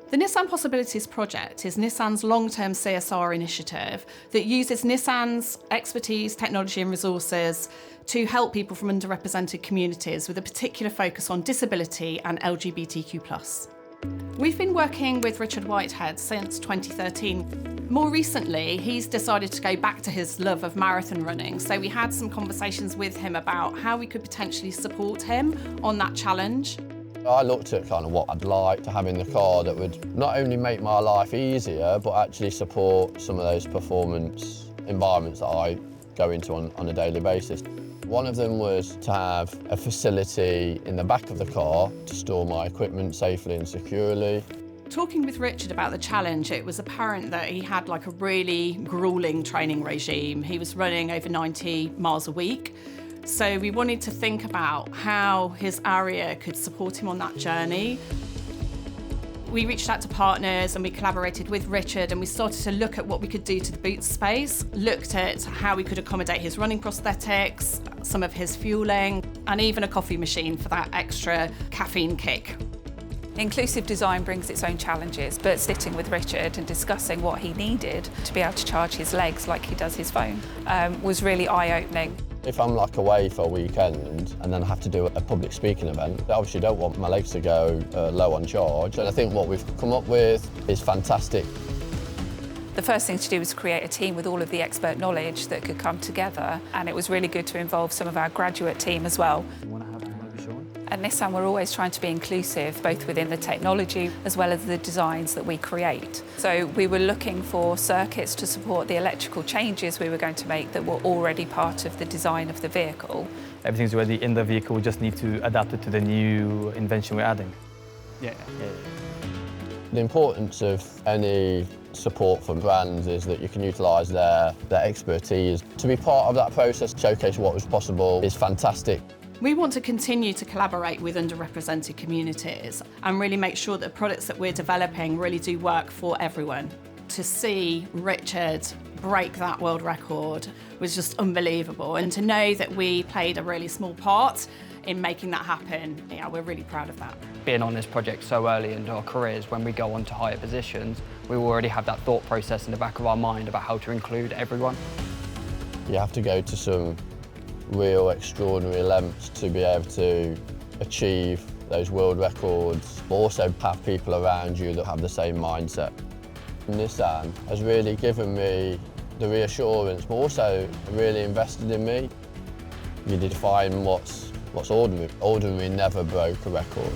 The Nissan Possibilities project is Nissan's long-term CSR initiative that uses Nissan's expertise, technology and resources to help people from underrepresented communities with a particular focus on disability and LGBTQ+. We've been working with Richard Whitehead since 2013. More recently, he's decided to go back to his love of marathon running, so we had some conversations with him about how we could potentially support him on that challenge. I looked at kind of what I'd like to have in the car that would not only make my life easier, but actually support some of those performance environments that I go into on a daily basis. One of them was to have a facility in the back of the car to store my equipment safely and securely. Talking with Richard about the challenge, it was apparent that he had like a really gruelling training regime. He was running over 90 miles a week. So we wanted to think about how his ARIA could support him on that journey. We reached out to partners and we collaborated with Richard, and we started to look at what we could do to the boot space, looked at how we could accommodate his running prosthetics, some of his fueling, and even a coffee machine for that extra caffeine kick. Inclusive design brings its own challenges, but sitting with Richard and discussing what he needed to be able to charge his legs like he does his phone was really eye-opening. If I'm like away for a weekend and then I have to do a public speaking event, I obviously don't want my legs to go low on charge. And I think what we've come up with is fantastic. The first thing to do was create a team with all of the expert knowledge that could come together, and it was really good to involve some of our graduate team as well. At Nissan, we're always trying to be inclusive, both within the technology as well as the designs that we create. So we were looking for circuits to support the electrical changes we were going to make that were already part of the design of the vehicle. Everything's already in the vehicle, we just need to adapt it to the new invention we're adding. Yeah. The importance of any support from brands is that you can utilise their expertise. To be part of that process, showcase what was possible is fantastic. We want to continue to collaborate with underrepresented communities and really make sure that products that we're developing really do work for everyone. To see Richard break that world record was just unbelievable, and to know that we played a really small part in making that happen, yeah, we're really proud of that. Being on this project so early in our careers, when we go on to higher positions, we already have that thought process in the back of our mind about how to include everyone. You have to go to some real extraordinary lengths to be able to achieve those world records, but also have people around you that have the same mindset. Nissan has really given me the reassurance, but also really invested in me. You define what's ordinary. Ordinary never broke a record.